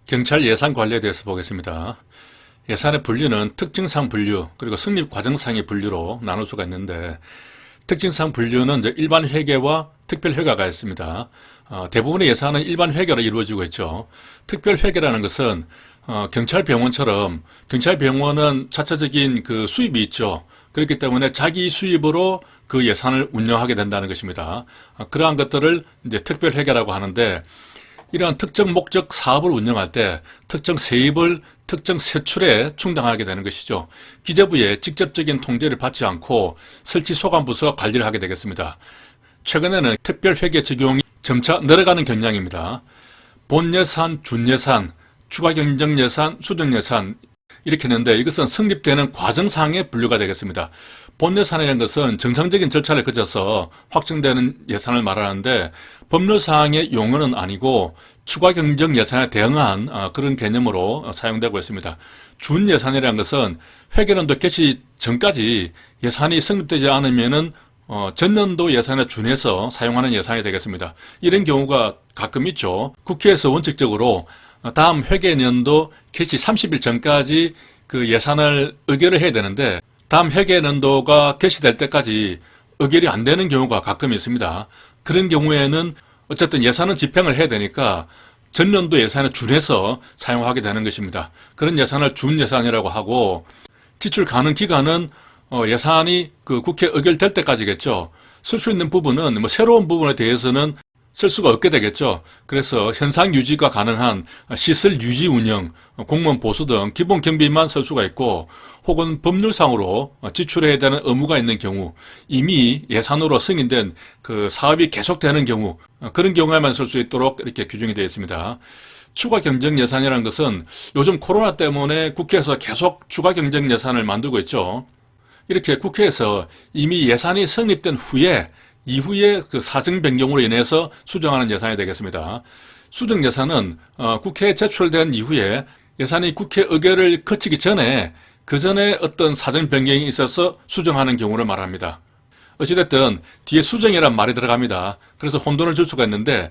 경찰 예산 관리에 대해서 보겠습니다. 예산의 분류는 특징상 분류, 그리고 성립 과정상의 분류로 나눌 수가 있는데, 특징상 분류는 이제 일반 회계와 특별 회계가 있습니다. 대부분의 예산은 일반 회계로 이루어지고 있죠. 특별 회계라는 것은 경찰병원처럼 경찰병원은 자체적인 그 수입이 있죠. 그렇기 때문에 자기 수입으로 그 예산을 운영하게 된다는 것입니다. 그러한 것들을 이제 특별 회계라고 하는데, 이러한 특정 목적 사업을 운영할 때 특정 세입을 특정 세출에 충당하게 되는 것이죠. 기재부의 직접적인 통제를 받지 않고 설치소관부서가 관리를 하게 되겠습니다. 최근에는 특별회계 적용이 점차 늘어가는 경향입니다. 본예산, 준예산, 추가경정예산, 수정예산 이렇게 했는데, 이것은 성립되는 과정상의 분류가 되겠습니다. 본예산이라는 것은 정상적인 절차를 거쳐서 확정되는 예산을 말하는데, 법률상의 용어는 아니고 추가경정 예산에 대응한 그런 개념으로 사용되고 있습니다. 준예산이라는 것은 회계연도 개시 전까지 예산이 성립되지 않으면은 전년도 예산에 준해서 사용하는 예산이 되겠습니다. 이런 경우가 가끔 있죠. 국회에서 원칙적으로 다음 회계연도 개시 30일 전까지 그 예산을 의결을 해야 되는데, 다음 회계연도가 개시될 때까지 의결이 안 되는 경우가 가끔 있습니다. 그런 경우에는 어쨌든 예산은 집행을 해야 되니까 전년도 예산에 준해서 사용하게 되는 것입니다. 그런 예산을 준예산이라고 하고, 지출 가능 기간은 예산이 그 국회 의결될 때까지겠죠. 쓸 수 있는 부분은 새로운 부분에 대해서는 쓸 수가 없게 되겠죠. 그래서 현상 유지가 가능한 시설 유지 운영, 공무원 보수 등 기본 경비만 쓸 수가 있고, 혹은 법률상으로 지출해야 되는 의무가 있는 경우, 이미 예산으로 승인된 그 사업이 계속되는 경우, 그런 경우에만 쓸 수 있도록 이렇게 규정이 되어 있습니다. 추가 경정 예산이라는 것은 요즘 코로나 때문에 국회에서 계속 추가 경정 예산을 만들고 있죠. 이렇게 국회에서 이미 예산이 성립된 후에 이후에 그 사정 변경으로 인해서 수정하는 예산이 되겠습니다. 수정 예산은 국회에 제출된 이후에 예산이 국회 의결을 거치기 전에 그 전에 어떤 사정 변경이 있어서 수정하는 경우를 말합니다. 어찌됐든 뒤에 수정이란 말이 들어갑니다. 그래서 혼돈을 줄 수가 있는데,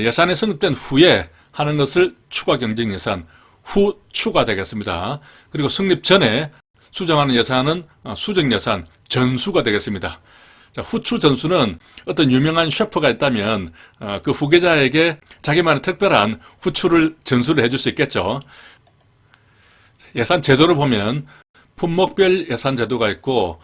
예산이 성립된 후에 하는 것을 추가 경정 예산, 후 추가 되겠습니다. 그리고 성립 전에 수정하는 예산은 수정 예산, 전수가 되겠습니다. 자, 후추 전수는 어떤 유명한 셰프가 있다면 그 후계자에게 자기만의 특별한 후추를 전수를 해줄 수 있겠죠. 예산 제도를 보면 품목별 예산 제도가 있고,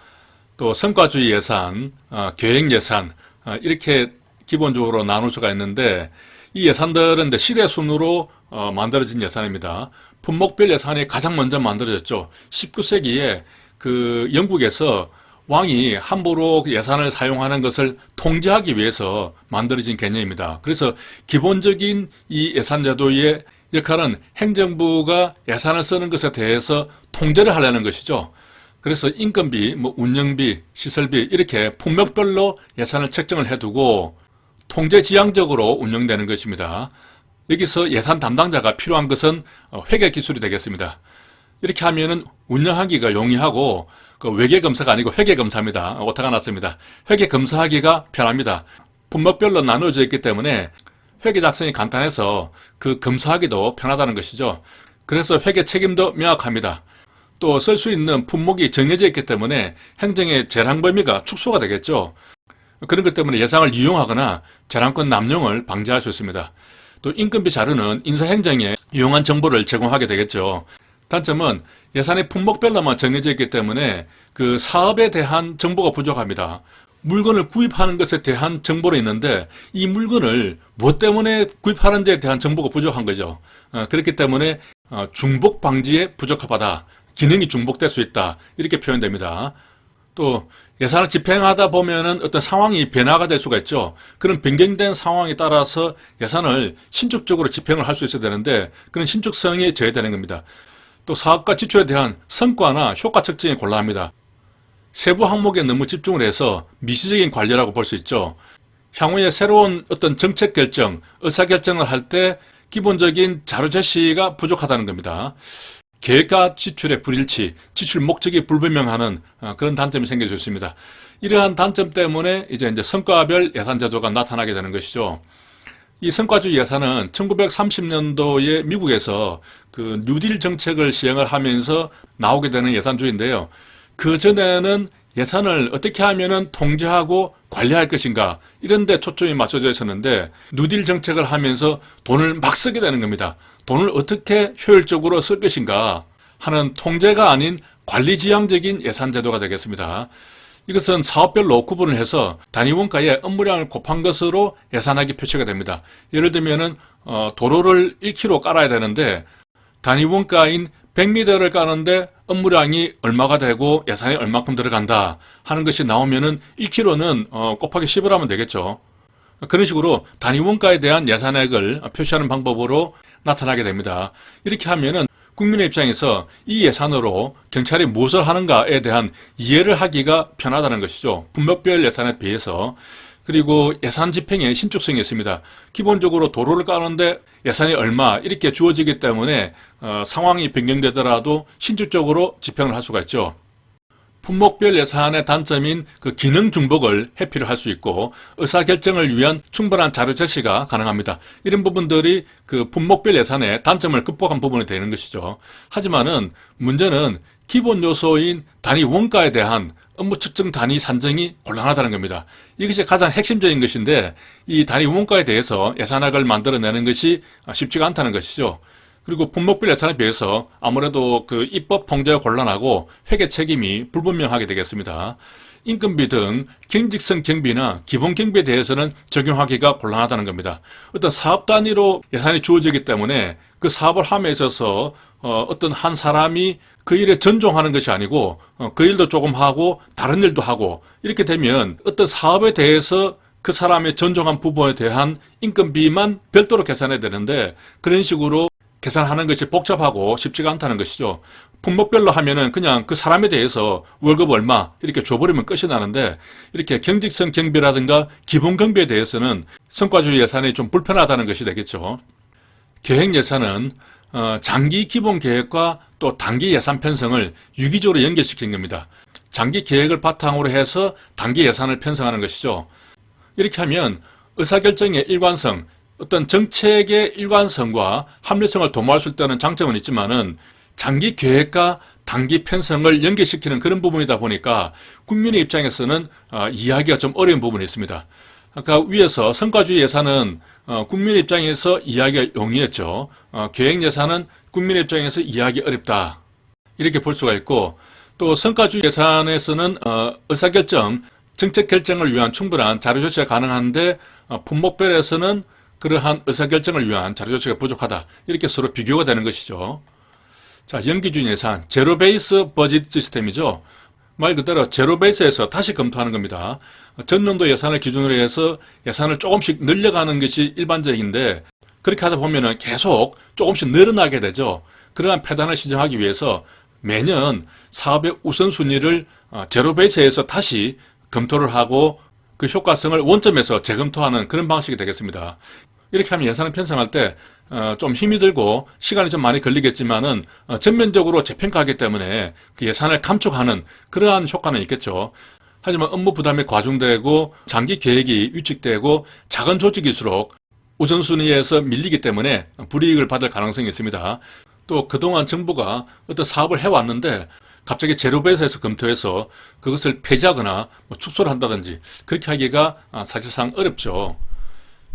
또 성과주의 예산, 계획 예산 이렇게 기본적으로 나눌 수가 있는데, 이 예산들은 이제 시대 순으로 만들어진 예산입니다. 품목별 예산이 가장 먼저 만들어졌죠. 19세기에 그 영국에서 왕이 함부로 예산을 사용하는 것을 통제하기 위해서 만들어진 개념입니다. 그래서 기본적인 이 예산제도의 역할은 행정부가 예산을 쓰는 것에 대해서 통제를 하려는 것이죠. 그래서 인건비, 운영비, 시설비 이렇게 품목별로 예산을 책정을 해두고 통제지향적으로 운영되는 것입니다. 여기서 예산 담당자가 필요한 것은 회계기술이 되겠습니다. 이렇게 하면은 운영하기가 용이하고, 그 외계검사가 아니고 회계검사입니다. 오타가 났습니다. 회계검사하기가 편합니다. 품목별로 나누어져 있기 때문에 회계 작성이 간단해서 그 검사하기도 편하다는 것이죠. 그래서 회계 책임도 명확합니다. 또 쓸 수 있는 품목이 정해져 있기 때문에 행정의 재량 범위가 축소가 되겠죠. 그런 것 때문에 예산을 이용하거나 재량권 남용을 방지할 수 있습니다. 또 인건비 자료는 인사행정에 유용한 정보를 제공하게 되겠죠. 단점은 예산이 품목별로만 정해져 있기 때문에 그 사업에 대한 정보가 부족합니다. 물건을 구입하는 것에 대한 정보는 있는데, 이 물건을 무엇 때문에 구입하는지에 대한 정보가 부족한 거죠. 그렇기 때문에 중복 방지에 부적합하다, 기능이 중복될 수 있다, 이렇게 표현됩니다. 또 예산을 집행하다 보면은 어떤 상황이 변화가 될 수가 있죠. 그런 변경된 상황에 따라서 예산을 신축적으로 집행을 할 수 있어야 되는데, 그런 신축성이 저해되는 겁니다. 또 사업과 지출에 대한 성과나 효과 측정이 곤란합니다. 세부 항목에 너무 집중을 해서 미시적인 관리라고 볼 수 있죠. 향후에 새로운 어떤 정책 결정, 의사결정을 할 때 기본적인 자료 제시가 부족하다는 겁니다. 계획과 지출의 불일치, 지출 목적이 불분명하는 그런 단점이 생길 수 있습니다. 이러한 단점 때문에 이제 성과별 예산 제도가 나타나게 되는 것이죠. 이 성과주의 예산은 1930년도에 미국에서 그 뉴딜 정책을 시행을 하면서 나오게 되는 예산주의인데요. 그 전에는 예산을 어떻게 하면은 통제하고 관리할 것인가 이런 데 초점이 맞춰져 있었는데 뉴딜 정책을 하면서 돈을 막 쓰게 되는 겁니다. 돈을 어떻게 효율적으로 쓸 것인가 하는 통제가 아닌 관리지향적인 예산 제도가 되겠습니다. 이것은 사업별로 구분을 해서 단위 원가의 업무량을 곱한 것으로 예산하기 표시가 됩니다. 예를 들면은 도로를 1km 깔아야 되는데 단위 원가인 100m를 까는데 업무량이 얼마가 되고 예산이 얼마큼 들어간다 하는 것이 나오면은 1km는 곱하기 10을 하면 되겠죠. 그런 식으로 단위 원가에 대한 예산액을 표시하는 방법으로 나타나게 됩니다. 이렇게 하면은 국민의 입장에서 이 예산으로 경찰이 무엇을 하는가에 대한 이해를 하기가 편하다는 것이죠. 분목별 예산에 비해서. 그리고 예산 집행에 신축성이 있습니다. 기본적으로 도로를 까는데 예산이 얼마 이렇게 주어지기 때문에 상황이 변경되더라도 신축적으로 집행을 할 수가 있죠. 품목별 예산의 단점인 그 기능 중복을 회피를 할 수 있고 의사결정을 위한 충분한 자료 제시가 가능합니다. 이런 부분들이 그 품목별 예산의 단점을 극복한 부분이 되는 것이죠. 하지만은 문제는 기본 요소인 단위 원가에 대한 업무 측정 단위 산정이 곤란하다는 겁니다. 이것이 가장 핵심적인 것인데 이 단위 원가에 대해서 예산액을 만들어내는 것이 쉽지가 않다는 것이죠. 그리고 품목별 예산에 비해서 아무래도 그 입법 통제가 곤란하고 회계 책임이 불분명하게 되겠습니다. 인건비 등 경직성 경비나 기본 경비에 대해서는 적용하기가 곤란하다는 겁니다. 어떤 사업 단위로 예산이 주어지기 때문에 그 사업을 함에 있어서 어떤 한 사람이 그 일에 전종하는 것이 아니고 그 일도 조금 하고 다른 일도 하고 이렇게 되면 어떤 사업에 대해서 그 사람의 전종한 부분에 대한 인건비만 별도로 계산해야 되는데 그런 식으로 계산하는 것이 복잡하고 쉽지가 않다는 것이죠. 품목별로 하면은 그냥 그 사람에 대해서 월급 얼마 이렇게 줘버리면 끝이 나는데 이렇게 경직성 경비라든가 기본 경비에 대해서는 성과주의 예산이 좀 불편하다는 것이 되겠죠. 계획 예산은 장기 기본 계획과 또 단기 예산 편성을 유기적으로 연결시킨 겁니다. 장기 계획을 바탕으로 해서 단기 예산을 편성하는 것이죠. 이렇게 하면 의사결정의 일관성, 어떤 정책의 일관성과 합리성을 도모할 수 있다는 장점은 있지만은 장기 계획과 단기 편성을 연계시키는 그런 부분이다 보니까 국민의 입장에서는 이해하기가 좀 어려운 부분이 있습니다. 아까 위에서 성과주의 예산은 국민의 입장에서 이해하기가 용이했죠. 계획 예산은 국민의 입장에서 이해하기 어렵다. 이렇게 볼 수가 있고 또 성과주의 예산에서는 의사결정, 정책 결정을 위한 충분한 자료 조치가 가능한데 품목별에서는 그러한 의사결정을 위한 자료 조치가 부족하다. 이렇게 서로 비교가 되는 것이죠. 자, 연기준 예산, 제로 베이스 버짓 시스템이죠. 말 그대로 제로 베이스에서 다시 검토하는 겁니다. 전년도 예산을 기준으로 해서 예산을 조금씩 늘려가는 것이 일반적인데 그렇게 하다 보면은 계속 조금씩 늘어나게 되죠. 그러한 패단을 시정하기 위해서 매년 사업의 우선순위를 제로 베이스에서 다시 검토를 하고 그 효과성을 원점에서 재검토하는 그런 방식이 되겠습니다. 이렇게 하면 예산을 편성할 때 좀 힘이 들고 시간이 좀 많이 걸리겠지만은 전면적으로 재평가하기 때문에 그 예산을 감축하는 그러한 효과는 있겠죠. 하지만 업무 부담이 과중되고 장기 계획이 위축되고 작은 조직일수록 우선순위에서 밀리기 때문에 불이익을 받을 가능성이 있습니다. 또 그동안 정부가 어떤 사업을 해왔는데 갑자기 제로베이스에서 검토해서 그것을 폐지하거나 축소를 한다든지 그렇게 하기가 사실상 어렵죠.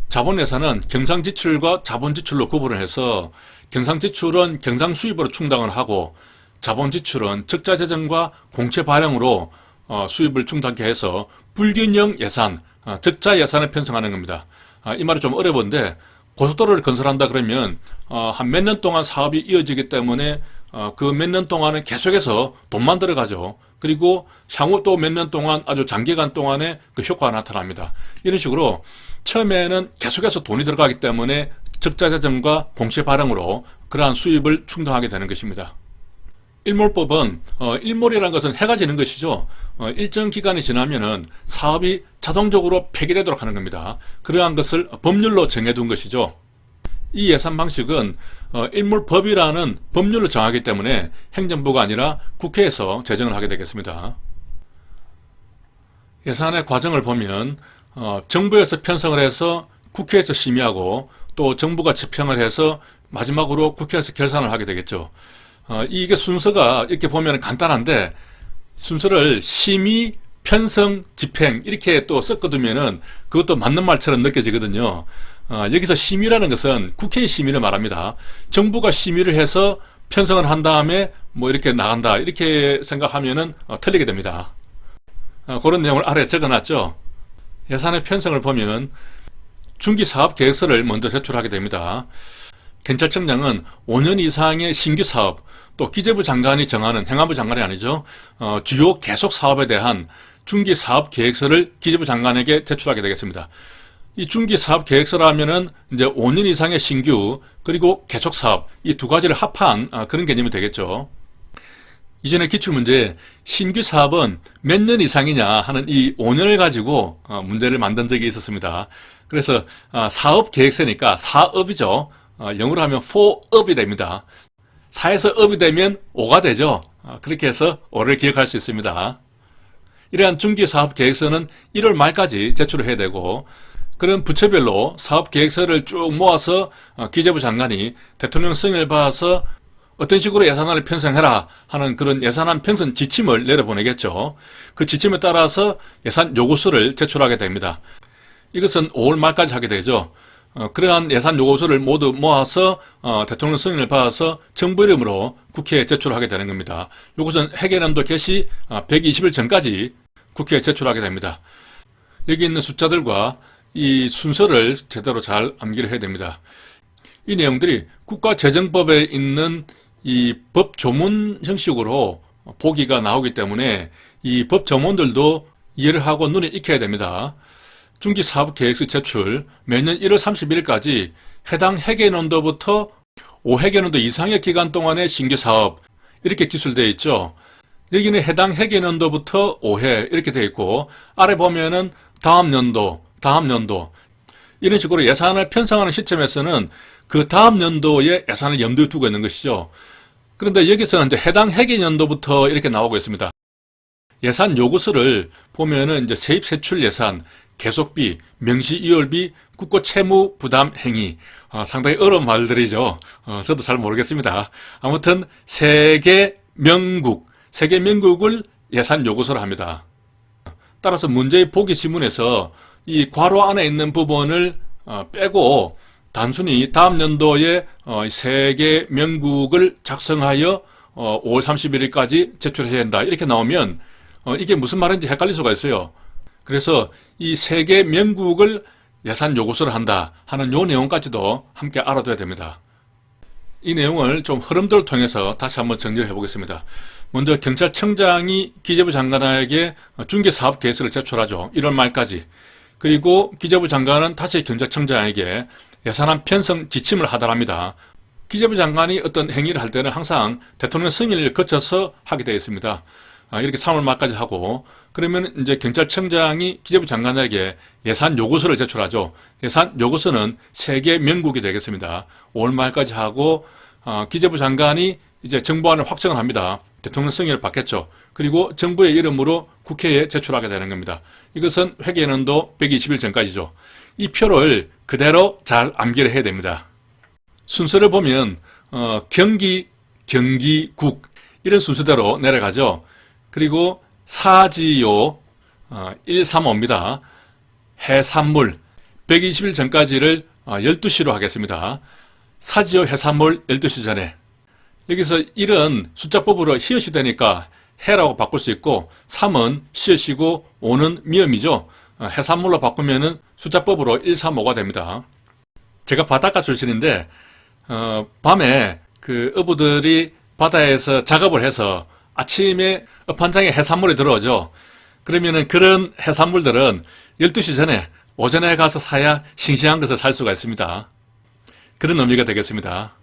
자본예산은 경상지출과 자본지출로 구분을 해서 경상지출은 경상수입으로 충당을 하고 자본지출은 적자재정과 공채발행으로 수입을 충당케 해서 불균형 예산, 적자예산을 편성하는 겁니다. 이 말이 좀 어려운데 고속도로를 건설한다 그러면 한 몇 년 동안 사업이 이어지기 때문에 그 몇 년 동안은 계속해서 돈만 들어가죠. 그리고 향후 또 몇 년 동안 아주 장기간 동안에 그 효과가 나타납니다. 이런 식으로 처음에는 계속해서 돈이 들어가기 때문에 적자재정과 공채 발행으로 그러한 수입을 충당하게 되는 것입니다. 일몰법은 일몰이라는 것은 해가 지는 것이죠. 일정 기간이 지나면은 사업이 자동적으로 폐기되도록 하는 겁니다. 그러한 것을 법률로 정해둔 것이죠. 이 예산 방식은 일몰법이라는 법률로 정하기 때문에 행정부가 아니라 국회에서 제정을 하게 되겠습니다. 예산의 과정을 보면 정부에서 편성을 해서 국회에서 심의하고 또 정부가 집행을 해서 마지막으로 국회에서 결산을 하게 되겠죠. 이게 순서가 이렇게 보면 간단한데 순서를 심의, 편성, 집행 이렇게 또 섞어두면은 그것도 맞는 말처럼 느껴지거든요. 여기서 심의라는 것은 국회의 심의를 말합니다. 정부가 심의를 해서 편성을 한 다음에 뭐 이렇게 나간다 이렇게 생각하면은 틀리게 됩니다. 그런 내용을 아래에 적어놨죠. 예산의 편성을 보면 중기사업계획서를 먼저 제출하게 됩니다. 경찰청장은 5년 이상의 신규 사업, 또 기재부 장관이 정하는, 행안부 장관이 아니죠, 주요 계속 사업에 대한 중기사업계획서를 기재부 장관에게 제출하게 되겠습니다. 이 중기사업계획서라 하면은 이제 5년 이상의 신규 그리고 계속사업 이 두 가지를 합한 그런 개념이 되겠죠. 이전에 기출문제에 신규 사업은 몇 년 이상이냐 하는 이 5년을 가지고 문제를 만든 적이 있었습니다. 그래서 사업계획서니까 사업이죠. 영어로 하면 4업이 됩니다. 4에서 업이 되면 5가 되죠. 그렇게 해서 5를 기억할 수 있습니다. 이러한 중기사업계획서는 1월 말까지 제출을 해야 되고 그런 부처별로 사업계획서를 쭉 모아서 기재부 장관이 대통령 승인을 받아서 어떤 식으로 예산안을 편성해라 하는 그런 예산안 편성 지침을 내려보내겠죠. 그 지침에 따라서 예산 요구서를 제출하게 됩니다. 이것은 5월 말까지 하게 되죠. 그러한 예산 요구서를 모두 모아서 대통령 승인을 받아서 정부 이름으로 국회에 제출하게 되는 겁니다. 이것은 회계연도 개시 120일 전까지 국회에 제출하게 됩니다. 여기 있는 숫자들과 이 순서를 제대로 잘 암기를 해야 됩니다. 이 내용들이 국가재정법에 있는 이 법조문 형식으로 보기가 나오기 때문에 이 법조문들도 이해를 하고 눈에 익혀야 됩니다. 중기사업계획서 제출 매년 1월 31일까지 해당 회계연도부터 5회계연도 이상의 기간 동안의 신규사업 이렇게 기술되어 있죠. 여기는 해당 회계연도부터 5회 이렇게 되어 있고 아래 보면은 다음 연도 이런 식으로 예산을 편성하는 시점에서는 그 다음 연도의 예산을 염두에 두고 있는 것이죠. 그런데 여기서는 이제 해당 회계연도부터 이렇게 나오고 있습니다. 예산 요구서를 보면은 이제 세입 세출 예산, 계속비, 명시이월비, 국고 채무 부담 행위 상당히 어려운 말들이죠. 저도 잘 모르겠습니다. 아무튼 세개 명국을 예산 요구서로 합니다. 따라서 문제의 보기 지문에서 이 괄호 안에 있는 부분을 빼고 단순히 다음 연도에 세개 명국을 작성하여 5월 31일까지 제출해야 한다 이렇게 나오면 이게 무슨 말인지 헷갈릴 수가 있어요. 그래서 이 세개 명국을 예산 요구서를 한다 하는 요 내용까지도 함께 알아둬야 됩니다. 이 내용을 좀 흐름들을 통해서 다시 한번 정리를 해보겠습니다. 먼저 경찰청장이 기재부 장관에게 중개사업계획서를 제출하죠. 1월 말까지. 그리고 기재부 장관은 다시 경찰청장에게 예산안 편성 지침을 하달합니다. 기재부 장관이 어떤 행위를 할 때는 항상 대통령 승인을 거쳐서 하게 되어 있습니다. 이렇게 3월 말까지 하고 그러면 이제 경찰청장이 기재부 장관에게 예산 요구서를 제출하죠. 예산 요구서는 세개 명국이 되겠습니다. 5월 말까지 하고 기재부 장관이 이제 정부안을 확정을 합니다. 대통령 승인을 받겠죠. 그리고 정부의 이름으로 국회에 제출하게 되는 겁니다. 이것은 회계연도 120일 전까지죠. 이 표를 그대로 잘 암기를 해야 됩니다. 순서를 보면 경기국 이런 순서대로 내려가죠. 그리고 사지요 135입니다. 해산물 120일 전까지를 12시로 하겠습니다. 사지요 해산물 12시 전에 여기서 1은 숫자법으로 히읗이 되니까 해라고 바꿀 수 있고 3은 시옷이고 5는 미음이죠. 해산물로 바꾸면은 숫자법으로 135가 됩니다. 제가 바닷가 출신인데 밤에 그 어부들이 바다에서 작업을 해서 아침에 업한장에 해산물이 들어오죠. 그러면은 그런 해산물들은 12시 전에 오전에 가서 사야 싱싱한 것을 살 수가 있습니다. 그런 의미가 되겠습니다.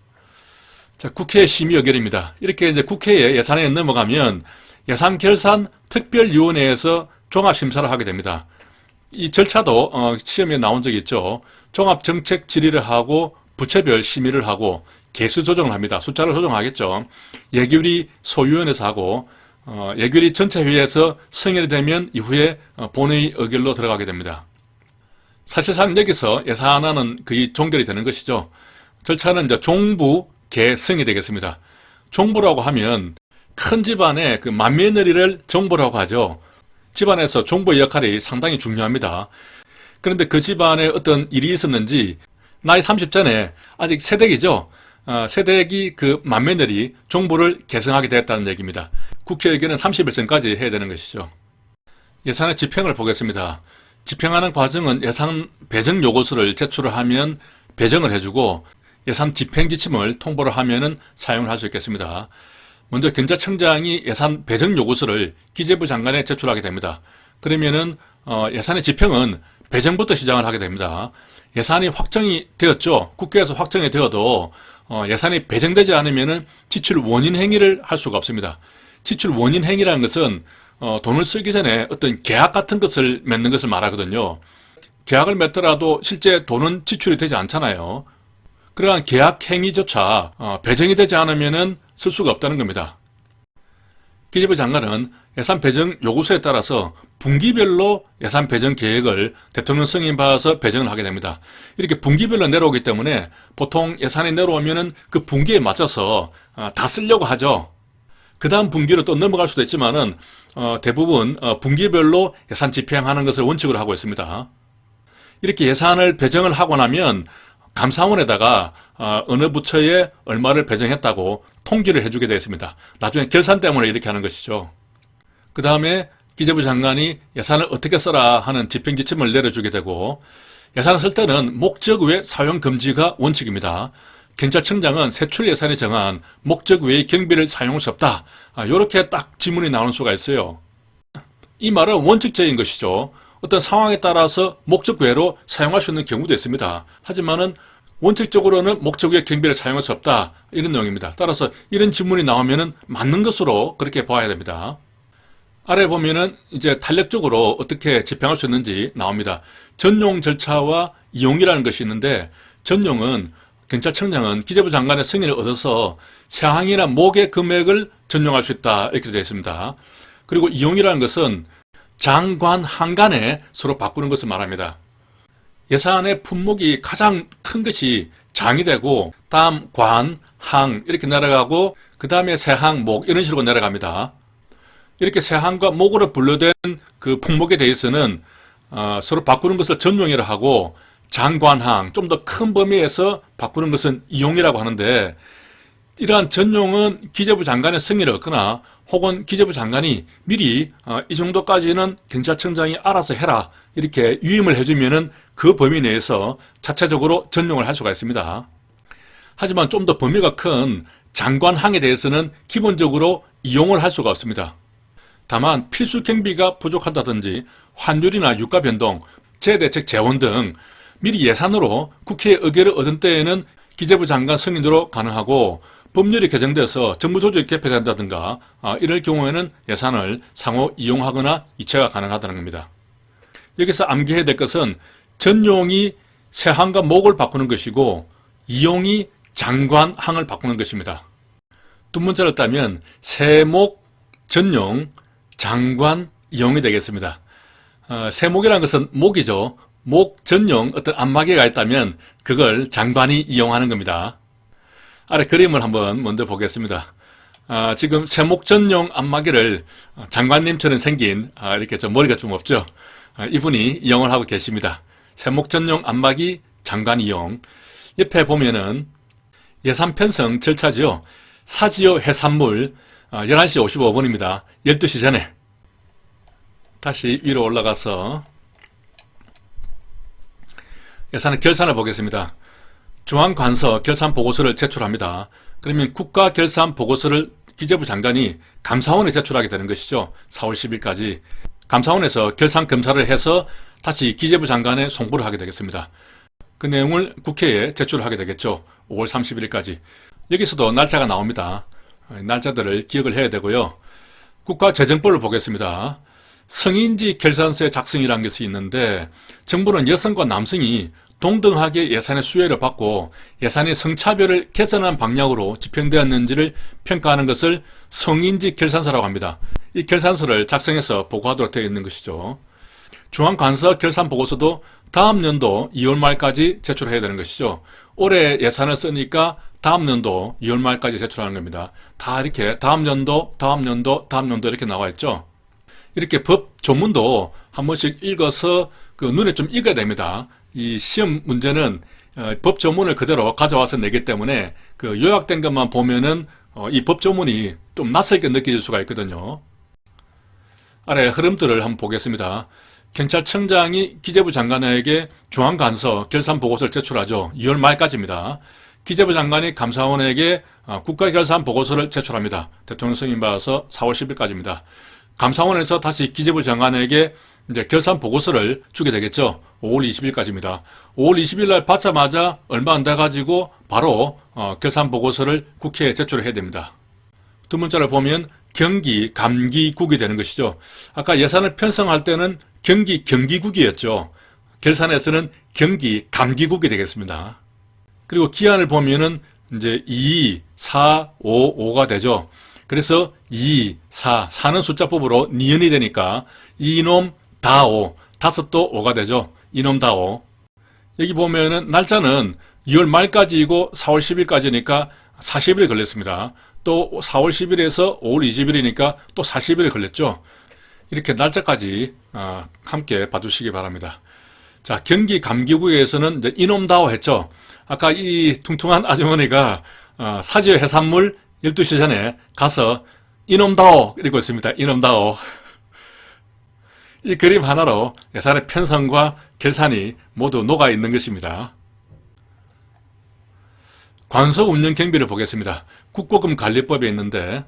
자, 국회 심의 의결입니다. 이렇게 이제 국회에 예산에 넘어가면 예산결산 특별위원회에서 종합심사를 하게 됩니다. 이 절차도 시험에 나온 적이 있죠. 종합정책 질의를 하고 부처별 심의를 하고 개수 조정을 합니다. 숫자를 조정하겠죠. 예결위 소위원회에서 하고 예결위 전체회의에서 승인이 되면 이후에 본회의 의결로 들어가게 됩니다. 사실상 여기서 예산안은 거의 종결이 되는 것이죠. 절차는 이제 종부, 계승이 되겠습니다. 종부라고 하면 큰 집안의 그 맏며느리를 정부라고 하죠. 집안에서 종부의 역할이 상당히 중요합니다. 그런데 그 집안에 어떤 일이 있었는지 나이 30 전에 아직 새댁이죠. 새댁이 그 맏며느리 종부를 계승하게 되었다는 얘기입니다. 국회의견은 30일 전까지 해야 되는 것이죠. 예산의 집행을 보겠습니다. 집행하는 과정은 예산 배정 요구서를 제출을 하면 배정을 해주고 예산 집행 지침을 통보를 하면은 사용을 할 수 있겠습니다. 먼저 경찰청장이 예산 배정 요구서를 기재부 장관에 제출하게 됩니다. 그러면은 예산의 집행은 배정부터 시작을 하게 됩니다. 예산이 확정이 되었죠. 국회에서 확정이 되어도 예산이 배정되지 않으면은 지출 원인 행위를 할 수가 없습니다. 지출 원인 행위라는 것은 돈을 쓰기 전에 어떤 계약 같은 것을 맺는 것을 말하거든요. 계약을 맺더라도 실제 돈은 지출이 되지 않잖아요. 그러한 계약 행위조차 배정이 되지 않으면은 쓸 수가 없다는 겁니다. 기재부 장관은 예산 배정 요구서에 따라서 분기별로 예산 배정 계획을 대통령 승인 받아서 배정을 하게 됩니다. 이렇게 분기별로 내려오기 때문에 보통 예산이 내려오면은 그 분기에 맞춰서 다 쓰려고 하죠. 그 다음 분기로 또 넘어갈 수도 있지만은 대부분 분기별로 예산 집행하는 것을 원칙으로 하고 있습니다. 이렇게 예산을 배정을 하고 나면 감사원에다가 어느 부처에 얼마를 배정했다고 통지를 해주게 되어 있습니다. 나중에 결산 때문에 이렇게 하는 것이죠. 그 다음에 기재부 장관이 예산을 어떻게 써라 하는 집행지침을 내려주게 되고 예산을 쓸 때는 목적 외 사용 금지가 원칙입니다. 경찰청장은 세출 예산이 정한 목적 외의 경비를 사용할 수 없다. 이렇게 딱 지문이 나오는 수가 있어요. 이 말은 원칙적인 것이죠. 어떤 상황에 따라서 목적 외로 사용할 수 있는 경우도 있습니다. 하지만은 원칙적으로는 목적 외 경비를 사용할 수 없다. 이런 내용입니다. 따라서 이런 지문이 나오면은 맞는 것으로 그렇게 봐야 됩니다. 아래 보면은 이제 탄력적으로 어떻게 집행할 수 있는지 나옵니다. 전용 절차와 이용이라는 것이 있는데 전용은 경찰청장은 기재부 장관의 승인을 얻어서 세항이나 목의 금액을 전용할 수 있다 이렇게 되어 있습니다. 그리고 이용이라는 것은 장관 한간에 서로 바꾸는 것을 말합니다. 예산의 품목이 가장 큰 것이 장이 되고 다음 관, 항 이렇게 내려가고 그 다음에 세항, 목 이런 식으로 내려갑니다. 이렇게 세항과 목으로 분류된 그 품목에 대해서는 서로 바꾸는 것을 전용이라 하고 장관항, 좀 더 큰 범위에서 바꾸는 것은 이용이라고 하는데 이러한 전용은 기재부 장관의 승인을 얻거나 혹은 기재부 장관이 미리 이 정도까지는 경찰청장이 알아서 해라 이렇게 유임을 해주면은 그 범위 내에서 자체적으로 전용을 할 수가 있습니다. 하지만 좀 더 범위가 큰 장관항에 대해서는 기본적으로 이용을 할 수가 없습니다. 다만 필수 경비가 부족하다든지 환율이나 유가 변동, 재대책 재원 등 미리 예산으로 국회의 의결을 얻은 때에는 기재부 장관 승인으로 가능하고 법률이 개정돼서 정부조직이 개폐된다든가 이럴 경우에는 예산을 상호 이용하거나 이체가 가능하다는 겁니다. 여기서 암기해야 될 것은 전용이 세항과 목을 바꾸는 것이고 이용이 장관항을 바꾸는 것입니다. 두 문자를 따면 세목, 전용, 장관, 이용이 되겠습니다. 세목이라는 것은 목이죠. 목 전용 어떤 안마개가 있다면 그걸 장관이 이용하는 겁니다. 아래 그림을 한번 먼저 보겠습니다. 지금 세목 전용 안마개를 장관님처럼 생긴 이렇게 좀 머리가 좀 없죠. 이분이 이용을 하고 계십니다. 세목 전용 안마기 장관 이용. 옆에 보면은 예산 편성 절차죠. 사지요 해산물 11시 55분입니다. 12시 전에 다시 위로 올라가서 예산의 결산을 보겠습니다. 중앙관서 결산보고서를 제출합니다. 그러면 국가결산보고서를 기재부 장관이 감사원에 제출하게 되는 것이죠. 4월 10일까지. 감사원에서 결산검사를 해서 다시 기재부 장관에 송부를 하게 되겠습니다. 그 내용을 국회에 제출을 하게 되겠죠. 5월 31일까지. 여기서도 날짜가 나옵니다. 날짜들을 기억을 해야 되고요. 국가재정법을 보겠습니다. 성인지 결산서의 작성이라는 것이 있는데 정부는 여성과 남성이 동등하게 예산의 수혜를 받고 예산의 성차별을 개선하는 방향으로 집행되었는지를 평가하는 것을 성인지 결산서라고 합니다. 이 결산서를 작성해서 보고하도록 되어 있는 것이죠. 중앙관서 결산보고서도 다음 연도 2월 말까지 제출해야 되는 것이죠. 올해 예산을 쓰니까 다음 연도 2월 말까지 제출하는 겁니다. 다 이렇게 다음 연도, 다음 연도, 다음 연도 이렇게 나와 있죠. 이렇게 법 조문도 한 번씩 읽어서 그 눈에 좀 익어야 됩니다. 이 시험 문제는 법 조문을 그대로 가져와서 내기 때문에 그 요약된 것만 보면은 이 법 조문이 좀 낯설게 느껴질 수가 있거든요. 아래 흐름들을 한번 보겠습니다. 경찰청장이 기재부 장관에게 중앙간서 결산보고서를 제출하죠. 2월 말까지입니다. 기재부 장관이 감사원에게 국가결산보고서를 제출합니다. 대통령 승인 받아서 4월 10일까지입니다. 감사원에서 다시 기재부 장관에게 이제 결산보고서를 주게 되겠죠. 5월 20일까지입니다. 5월 20일 날 받자마자 얼마 안 돼가지고 바로 결산보고서를 국회에 제출을 해야 됩니다. 두 문자를 보면 경기 감기국이 되는 것이죠. 아까 예산을 편성할 때는 경기국이었죠. 결산에서는 경기 감기국이 되겠습니다. 그리고 기한을 보면은 이제 2, 4, 5, 5가 되죠. 그래서 2, 4는 숫자법으로 니은이 되니까 이놈 다 5, 다섯도 5가 되죠. 이놈 다 5. 여기 보면은 날짜는 2월 말까지이고 4월 10일까지니까 40일이 걸렸습니다. 또 4월 10일에서 5월 20일이니까 또 40일이 걸렸죠. 이렇게 날짜까지 함께 봐주시기 바랍니다. 자, 경기 감기구에서는 이제 이놈다오 했죠. 아까 이 퉁퉁한 아주머니가 사지어 해산물 12시 전에 가서 이놈다오 이러고 있습니다. 이놈다오. 이 그림 하나로 예산의 편성과 결산이 모두 녹아 있는 것입니다. 관서 운영 경비를 보겠습니다. 국고금 관리법에 있는데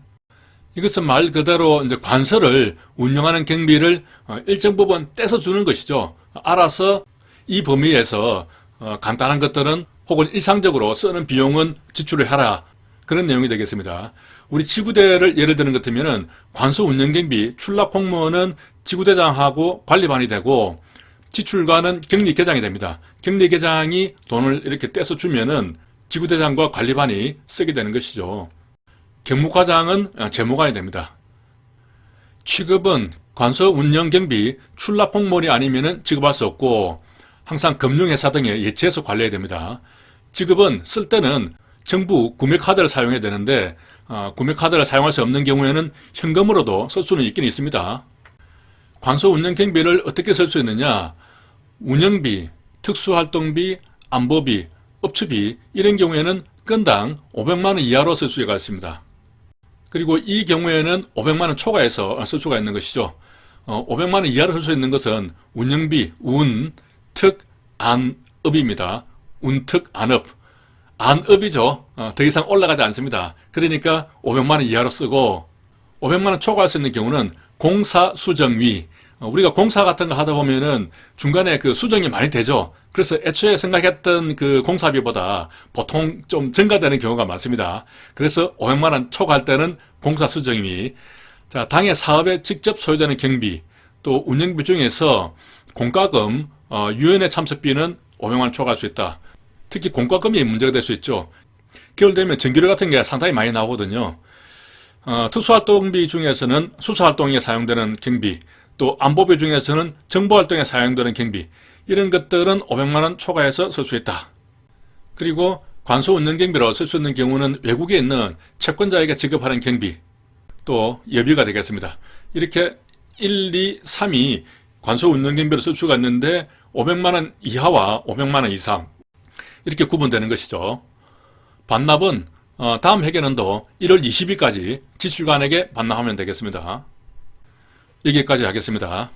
이것은 말 그대로 이제 관서를 운영하는 경비를 일정 부분 떼서 주는 것이죠. 알아서 이 범위에서 간단한 것들은 혹은 일상적으로 쓰는 비용은 지출을 하라. 그런 내용이 되겠습니다. 우리 지구대를 예를 드는 것 같으면은 관서 운영 경비 출납 공무원은 지구대장하고 관리반이 되고 지출과는 격리계장이 됩니다. 격리계장이 돈을 이렇게 떼서 주면은 지구대장과 관리반이 쓰게 되는 것이죠. 경무과장은 재무관이 됩니다. 취급은 관서 운영 경비 출납 공무원이 아니면 지급할 수 없고 항상 금융회사 등에 예치해서 관리해야 됩니다. 지급은 쓸 때는 정부 구매카드를 사용해야 되는데 구매카드를 사용할 수 없는 경우에는 현금으로도 쓸 수는 있긴 있습니다. 관서 운영 경비를 어떻게 쓸 수 있느냐? 운영비, 특수활동비, 안보비, 업추비 이런 경우에는 건당 500만 원 이하로 쓸 수가 있습니다. 그리고 이 경우에는 500만 원 초과해서 쓸 수가 있는 것이죠. 500만 원 이하로 쓸 수 있는 것은 운영비, 운, 특, 안, 업입니다. 운, 특, 안업. 안업이죠. 더 이상 올라가지 않습니다. 그러니까 500만 원 이하로 쓰고 500만 원 초과할 수 있는 경우는 공사, 수정위. 우리가 공사 같은 거 하다 보면은 중간에 그 수정이 많이 되죠. 그래서 애초에 생각했던 그 공사비보다 보통 좀 증가되는 경우가 많습니다. 그래서 500만 원 초과할 때는 공사 수정위. 자, 당의 사업에 직접 소요되는 경비, 또 운영비 중에서 공과금, 유연회 참석비는 500만 원 초과할 수 있다. 특히 공과금이 문제가 될 수 있죠. 겨울 되면 전기료 같은 게 상당히 많이 나오거든요. 특수활동비 중에서는 수사활동에 사용되는 경비, 또 안보비 중에서는 정보활동에 사용되는 경비, 이런 것들은 500만 원 초과해서 쓸 수 있다. 그리고 관서 운영 경비로 쓸 수 있는 경우는 외국에 있는 채권자에게 지급하는 경비, 또 여비가 되겠습니다. 이렇게 1, 2, 3이 관서 운영 경비로 쓸 수가 있는데 500만 원 이하와 500만 원 이상 이렇게 구분되는 것이죠. 반납은 다음 회계연도 1월 20일까지 지출관에게 반납하면 되겠습니다. 여기까지 하겠습니다.